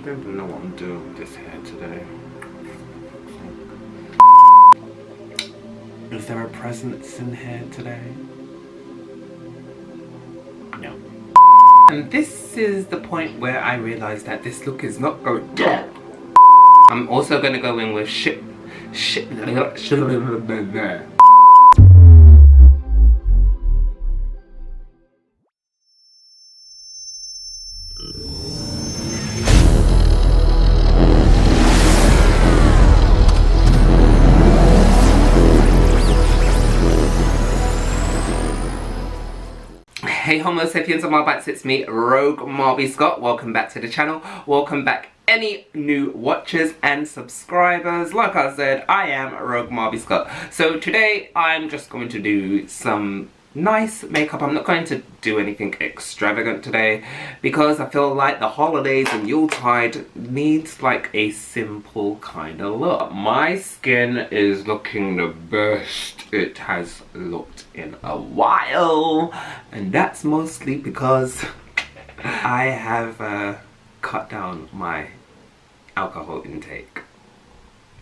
don't even know what I'm doing with this hair today. Is there a presence in here today? No. And this is the point where I realized that this look is not going. I'm also gonna go in with Hey Homo sapiens and Marbites, it's me, Rogue Marby Scott. Welcome back to the channel. Welcome back any new watchers and subscribers. Like I said, I am Rogue Marby Scott. So today I'm just going to do some nice makeup. I'm not going to do anything extravagant today because I feel like the holidays and Yuletide needs like a simple kind of look. My skin is looking the best it has looked in a while, and that's mostly because I have cut down my alcohol intake.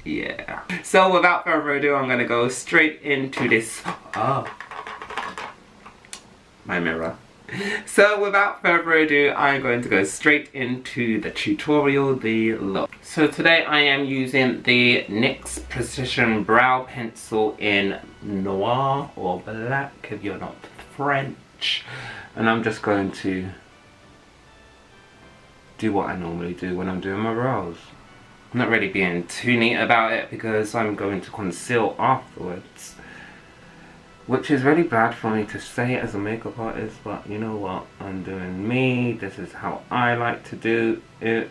Yeah. So without further ado, I'm gonna go straight into this. My mirror. So without further ado, I'm going to go straight into the tutorial, the look. So today I am using the NYX Precision Brow Pencil in Noir or Black if you're not French. And I'm just going to do what I normally do when I'm doing my brows. I'm not really being too neat about it because I'm going to conceal afterwards. Which is really bad for me to say as a makeup artist, but you know what? I'm doing me. This is how I like to do it.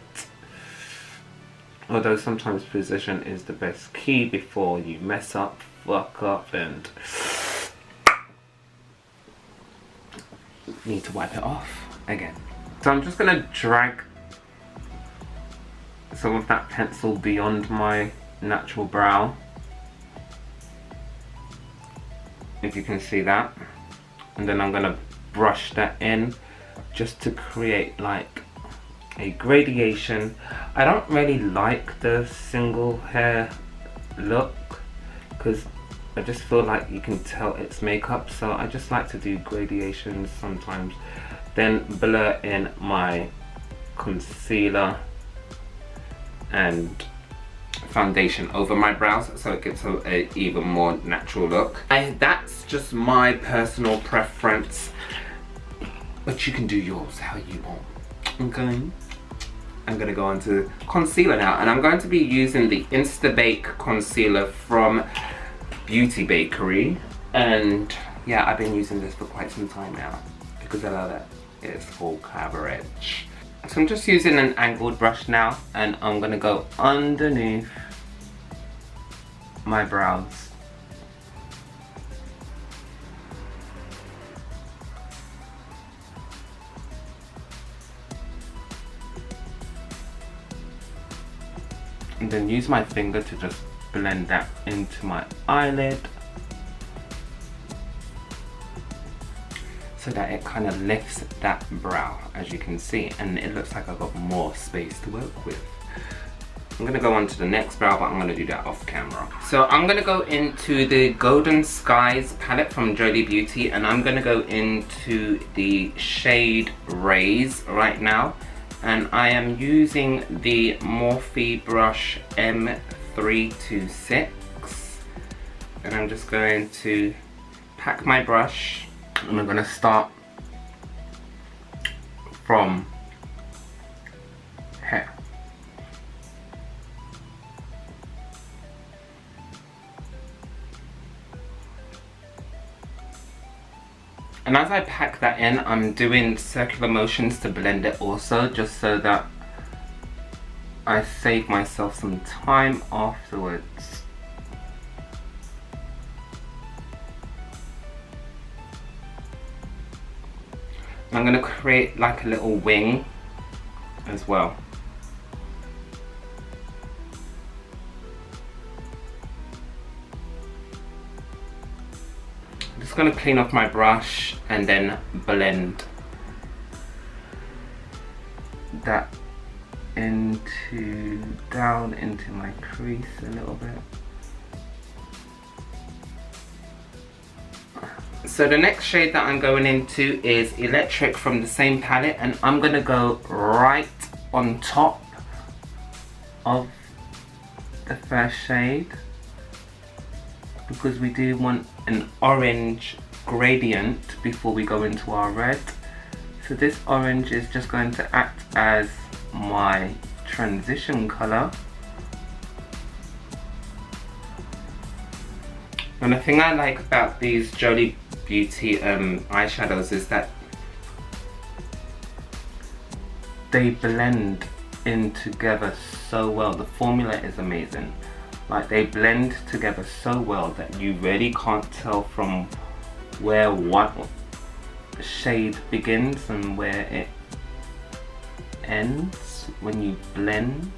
Although sometimes precision is the best key before you mess up, fuck up, and need to wipe it off again. So I'm just gonna drag some of that pencil beyond my natural brow. If you can see that, and then I'm gonna brush that in just to create like a gradation. I don't really like the single hair look because I just feel like you can tell it's makeup, so I just like to do gradations sometimes, then blur in my concealer and foundation over my brows so it gives a even more natural look. That's just my personal preference, but you can do yours how you want. Okay, I'm gonna go on to concealer now, and I'm going to be using the Insta Bake concealer from Beauty Bakery, and yeah, I've been using this for quite some time now because I love it. It's full coverage. So I'm just using an angled brush now, and I'm gonna go underneath my brows. And then use my finger to just blend that into my eyelid, so that it kind of lifts that brow, as you can see, and it looks like I've got more space to work with. I'm gonna go on to the next brow, but I'm gonna do that off camera. So I'm gonna go into the Golden Skies palette from Jolie Beauty, and I'm gonna go into the shade Rays right now. And I am using the Morphe brush M326. And I'm just going to pack my brush, and I'm gonna start from here. And as I pack that in, I'm doing circular motions to blend it also, just so that I save myself some time afterwards. I'm going to create like a little wing as well. I'm just going to clean off my brush and then blend that down into my crease a little bit. So the next shade that I'm going into is Electric from the same palette, and I'm going to go right on top of the first shade because we do want an orange gradient before we go into our red. So this orange is just going to act as my transition color. And the thing I like about these Jolie Beauty eyeshadows is that they blend in together so well. The formula is amazing. Like, they blend together so well that you really can't tell from where one shade begins and where it ends when you blend.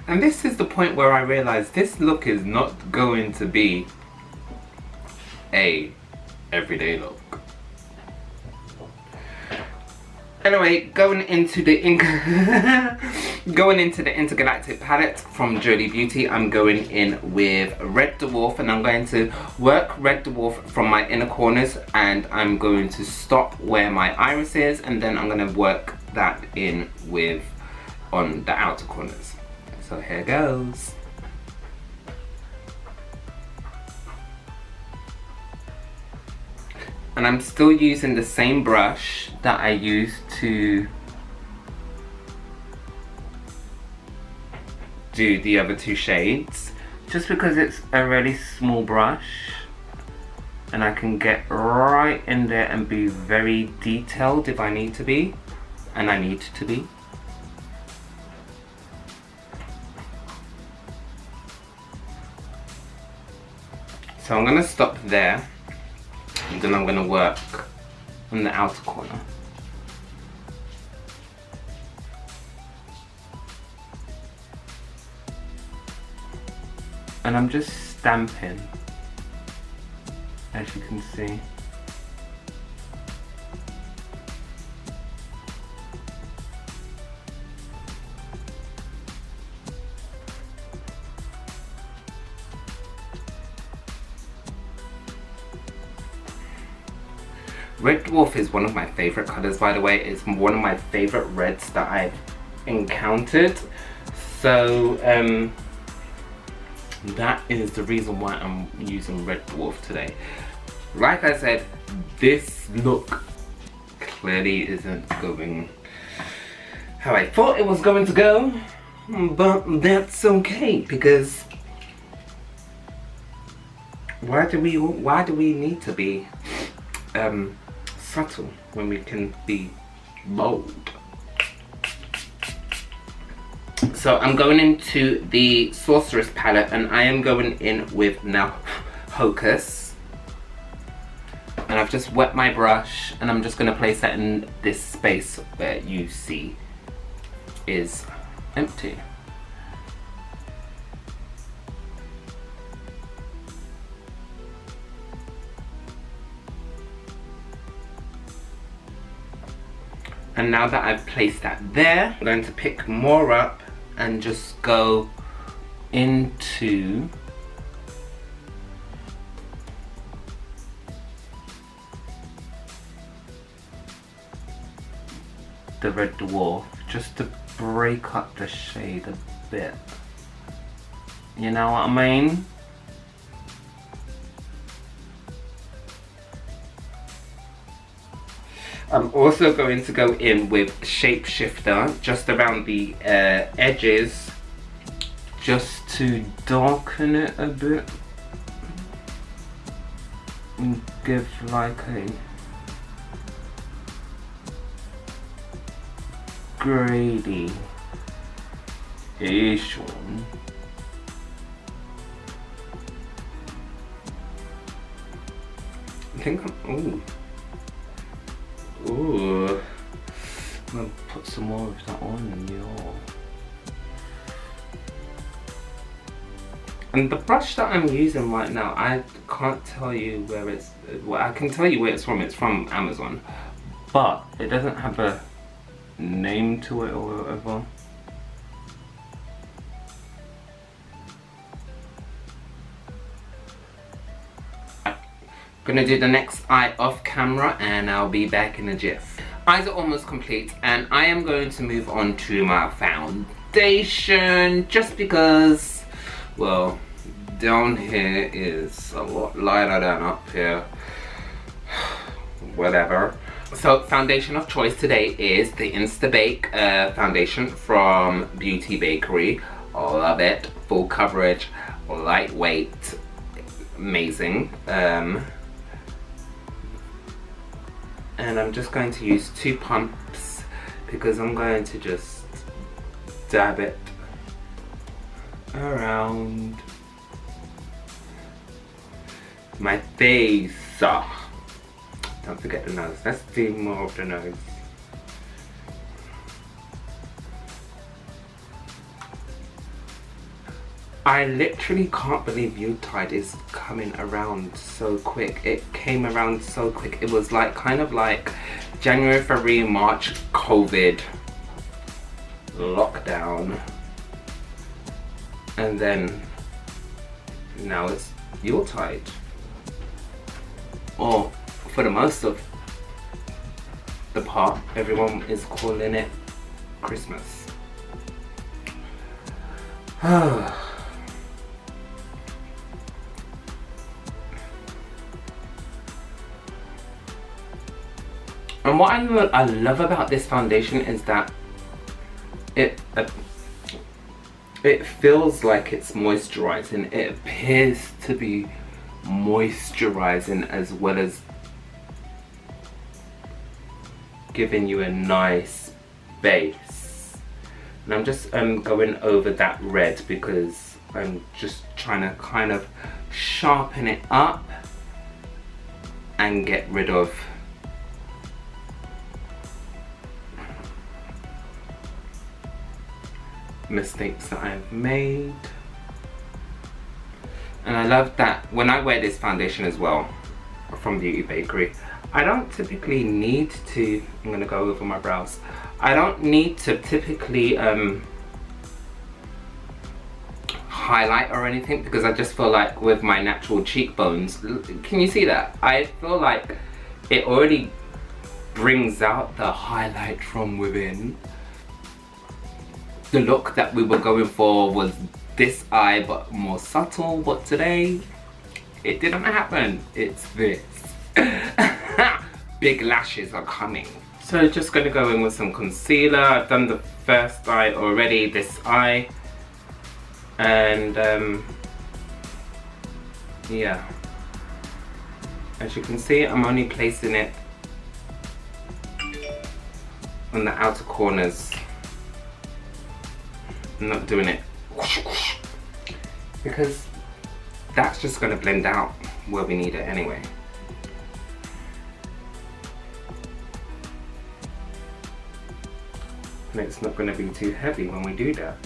And this is the point where I realized this look is not going to be a everyday look. Anyway, going into the Intergalactic palette from Jolie Beauty, I'm going in with Red Dwarf, and I'm going to work Red Dwarf from my inner corners, and I'm going to stop where my iris is, and then I'm going to work that in with on the outer corners. So here goes. And I'm still using the same brush that I used to do the other two shades, just because it's a really small brush and I can get right in there and be very detailed if I need to be, and I need to be. So I'm going to stop there, and then I'm going to work on the outer corner. And I'm just stamping, as you can see. Red Dwarf is one of my favorite colors, by the way. It's one of my favorite reds that I've encountered. So that is the reason why I'm using Red Dwarf today. Like I said, this look clearly isn't going how I thought it was going to go, but that's okay, because why do we need to be subtle when we can be bold? So I'm going into the Sorceress palette, and I am going in with now Hocus. And I've just wet my brush, and I'm just going to place that in this space where you see is empty. And now that I've placed that there, I'm going to pick more up and just go into the Red Dwarf, just to break up the shade a bit. You know what I mean? I'm also going to go in with Shapeshifter just around the edges, just to darken it a bit and give like a gradation. I think I'm, ooh, I'm gonna put some more of that on, yo. And the brush that I'm using right now, I can't tell you where it's, well, I can tell you where it's from Amazon, but it doesn't have a name to it or whatever. Gonna do the next eye off camera and I'll be back in a jiff. Eyes are almost complete and I am going to move on to my foundation just because, well, down here is a lot lighter than up here. Whatever. So foundation of choice today is the Insta Bake foundation from Beauty Bakery. Love it. Full coverage, lightweight, amazing. And I'm just going to use 2 pumps because I'm going to just dab it around my face. Don't forget the nose. Let's do more of the nose. I literally can't believe Yuletide is coming around so quick. It came around so quick. It was like kind of like January, February, March, COVID, lockdown, and then now it's Yuletide. Or for the most of the part, everyone is calling it Christmas. And what I love about this foundation is that it feels like it's moisturizing. It appears to be moisturizing as well as giving you a nice base. And I'm just going over that red because I'm just trying to kind of sharpen it up and get rid of mistakes that I've made. And I love that when I wear this foundation as well from Beauty Bakery, I don't typically need to, I'm gonna go over my brows, I don't need to typically highlight or anything because I just feel like with my natural cheekbones, can you see that? I feel like it already brings out the highlight from within. The look that we were going for was this eye but more subtle, but today it didn't happen. It's this. Big lashes are coming. So just gonna go in with some concealer. I've done the first eye already, this eye. And yeah. As you can see, I'm only placing it on the outer corners. I'm not doing it because that's just going to blend out where we need it anyway. And it's not going to be too heavy when we do that.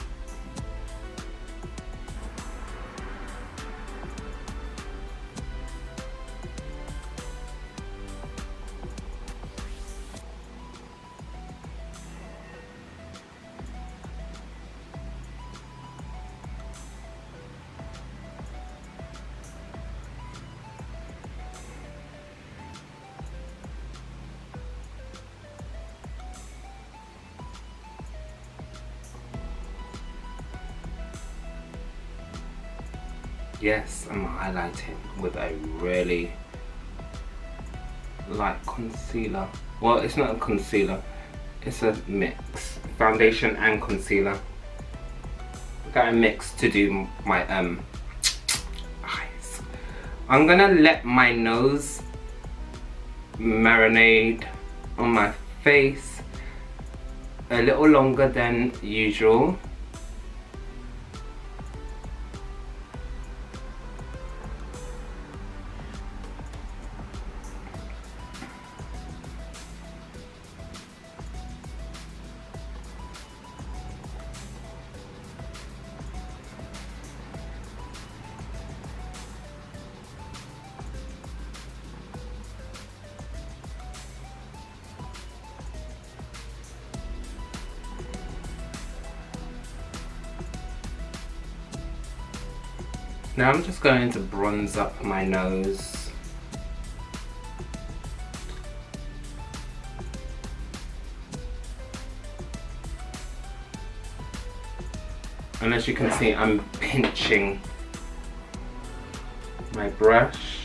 Yes, I'm highlighting with a really light concealer. Well, it's not a concealer, it's a mix. Foundation and concealer. I got a mix to do my eyes. I'm gonna let my nose marinate on my face a little longer than usual. Now I'm just going to bronze up my nose. And as you can see, I'm pinching my brush.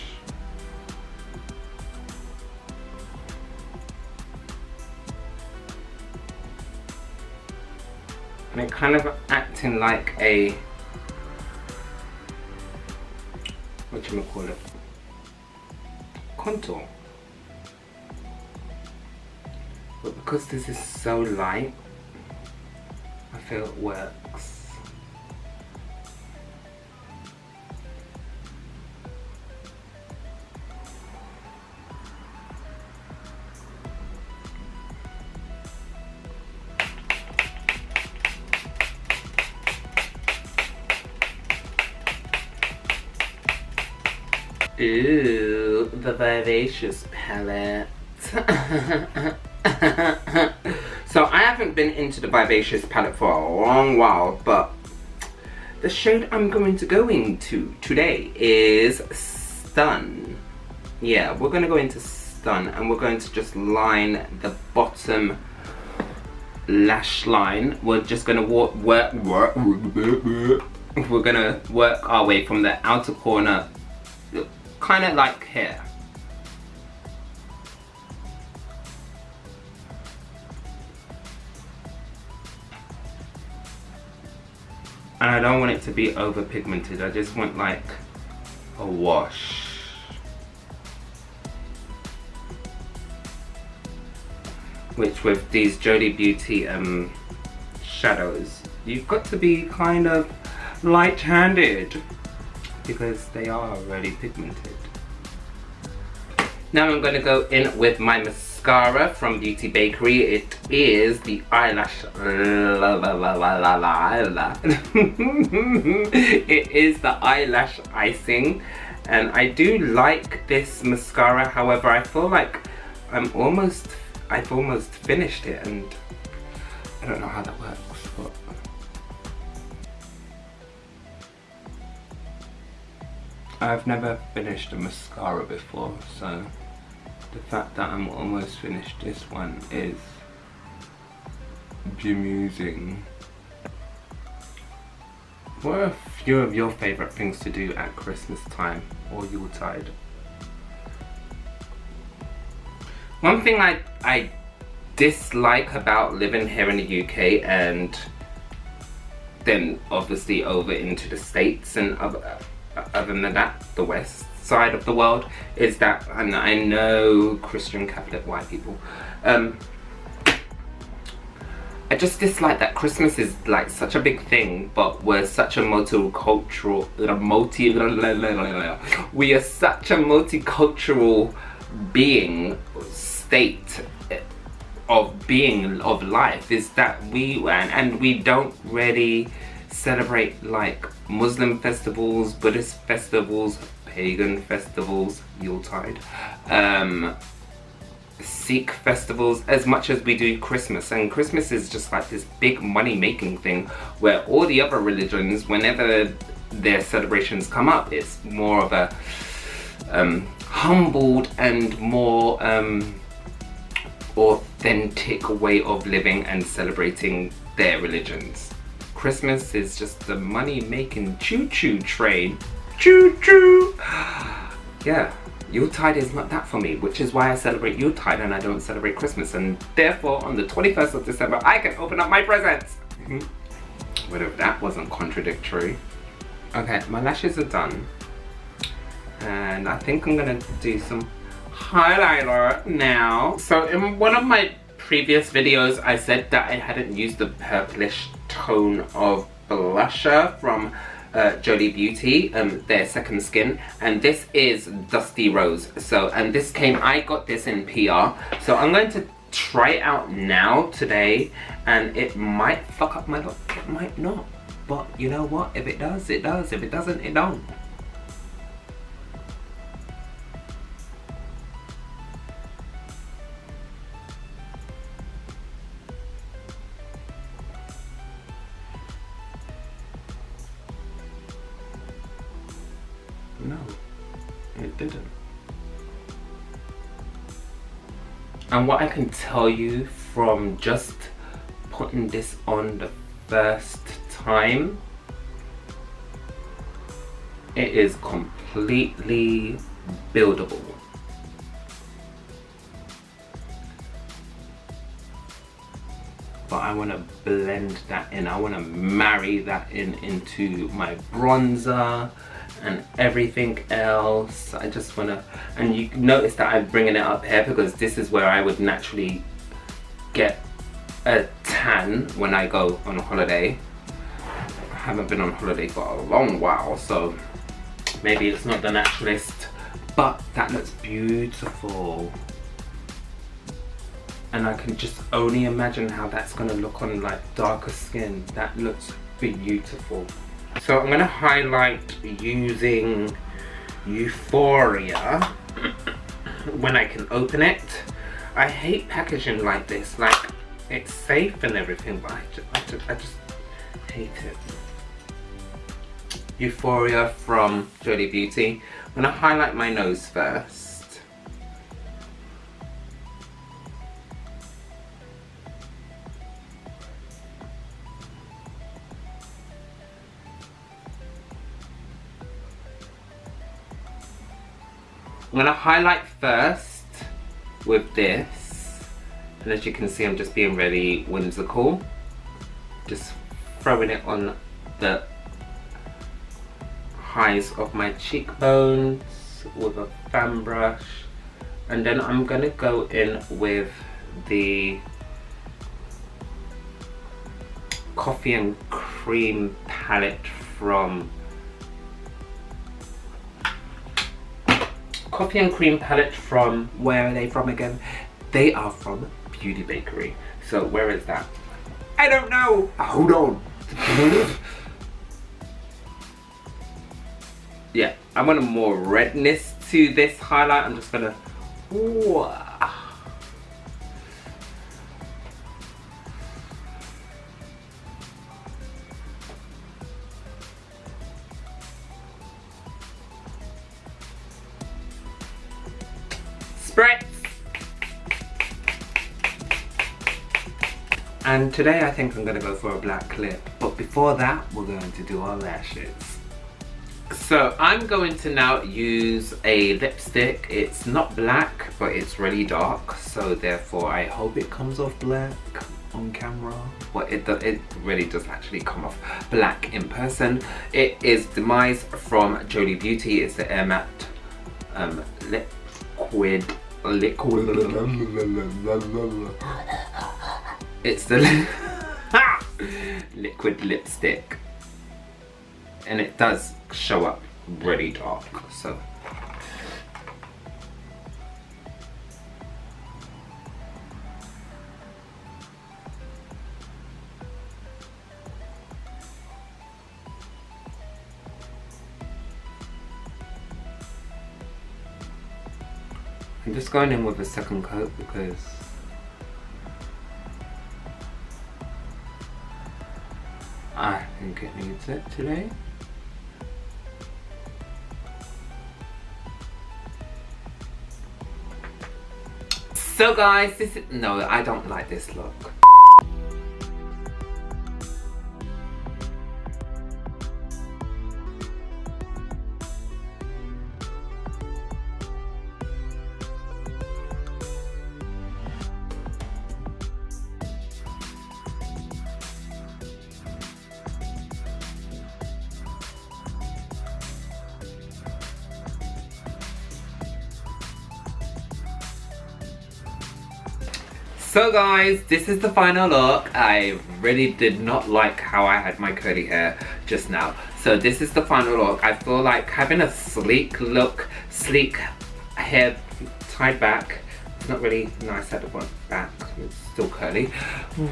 And it kind of acting like a, whatchamacallit, contour. But because this is so light, I feel it works. Ooh, the Vivacious palette. So I haven't been into the Vivacious palette for a long while, but the shade I'm going to go into today is Stun. Yeah, we're going to go into Stun, and we're going to just line the bottom lash line. We're just going to we're going to work our way from the outer corner, kind of like here. And I don't want it to be over pigmented. I just want like a wash. Which with these Jolie Beauty shadows, you've got to be kind of light-handed because they are already pigmented. Now I'm going to go in with my mascara from Beauty Bakery. It is the eyelash. It is the eyelash icing, and I do like this mascara. However, I feel like I've almost finished it, and I don't know how that works. But I've never finished a mascara before, so the fact that I'm almost finished this one is bemusing. What are a few of your favourite things to do at Christmas time or Yuletide? One thing I dislike about living here in the UK and then obviously over into the States and other than that, the west side of the world, is that, and I know Christian Catholic white people, I just dislike that Christmas is like such a big thing, but we're such a multicultural being, state of being, of life, is that we don't really celebrate like Muslim festivals, Buddhist festivals, pagan festivals, Yuletide, Sikh festivals as much as we do Christmas. And Christmas is just like this big money making thing where all the other religions, whenever their celebrations come up, it's more of a humbled and more authentic way of living and celebrating their religions. Christmas is just the money making choo-choo train. Choo-choo! Yeah, Yuletide is not that for me, which is why I celebrate Yuletide and I don't celebrate Christmas, and therefore on the 21st of December I can open up my presents. What if that wasn't contradictory? Okay, my lashes are done, and I think I'm gonna do some highlighter now. So in one of my previous videos I said that I hadn't used the purplish tone of blusher from Jolie Beauty, their Second Skin, and this is Dusty Rose. So, and this I got this in PR, so I'm going to try it out now today, and it might fuck up my look, it might not, but you know what, if it does, it does, if it doesn't, it don't. No, it didn't. And what I can tell you from just putting this on the first time, it is completely buildable. But I want to blend that in. I want to marry that into my bronzer and everything else. I just want to, and you notice that I'm bringing it up here because this is where I would naturally get a tan when I go on holiday. I haven't been on holiday for a long while, so maybe it's not the naturalist, but that looks beautiful. And I can just only imagine how that's gonna look on like darker skin. That looks beautiful. So I'm gonna highlight using Euphoria when I can open it. I hate packaging like this. Like, it's safe and everything, but I just hate it. Euphoria from Jolie Beauty. I'm gonna highlight my nose first. I'm gonna highlight first with this, and as you can see, I'm just being really whimsical. Just throwing it on the highs of my cheekbones with a fan brush, and then I'm gonna go in with the Coffee and Cream palette from where are they from again? They are from Beauty Bakery. So where is that? I don't know. Hold on. Yeah, I want a more redness to this highlight. I'm just gonna. Ooh. Spritz. And today I think I'm gonna go for a black lip, but before that we're going to do our lashes. So I'm going to now use a lipstick. It's not black, but it's really dark, so therefore I hope it comes off black on camera, but it really does actually come off black in person. It is Demise from Jolie Beauty. It's the Air Matte liquid. It's the liquid lipstick, and it does show up really dark, so I'm just going in with a second coat because I think it needs it today. So guys, this is, no, I don't like this look. So guys, this is the final look. I really did not like how I had my curly hair just now. So this is the final look. I feel like having a sleek look, sleek hair tied back. It's not really nice at the back, it's still curly.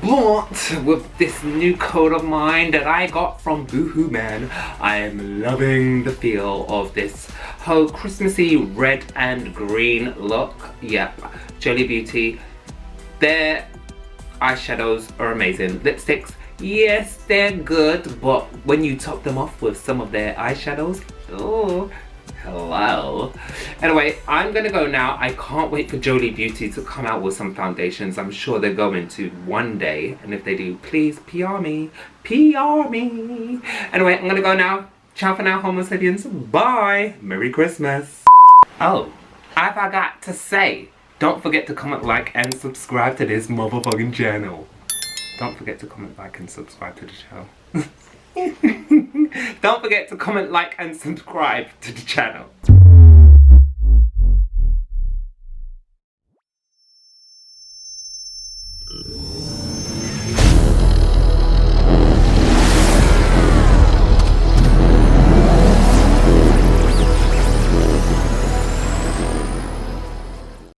But with this new coat of mine that I got from Boohoo Man, I am loving the feel of this whole Christmassy red and green look. Yep, Jolie Beauty. Their eyeshadows are amazing. Lipsticks, yes, they're good, but when you top them off with some of their eyeshadows, oh, Hello. Anyway, I'm gonna go now. I can't wait for Jolie Beauty to come out with some foundations. I'm sure they're going to one day. And if they do, please PR me. PR me. Anyway, I'm gonna go now. Ciao for now, Homo sapiens. Bye. Merry Christmas. Oh, I forgot to say, don't forget to comment, like, and subscribe to this motherfucking channel. Don't forget to comment, like, and subscribe to the channel. Don't forget to comment, like, and subscribe to the channel.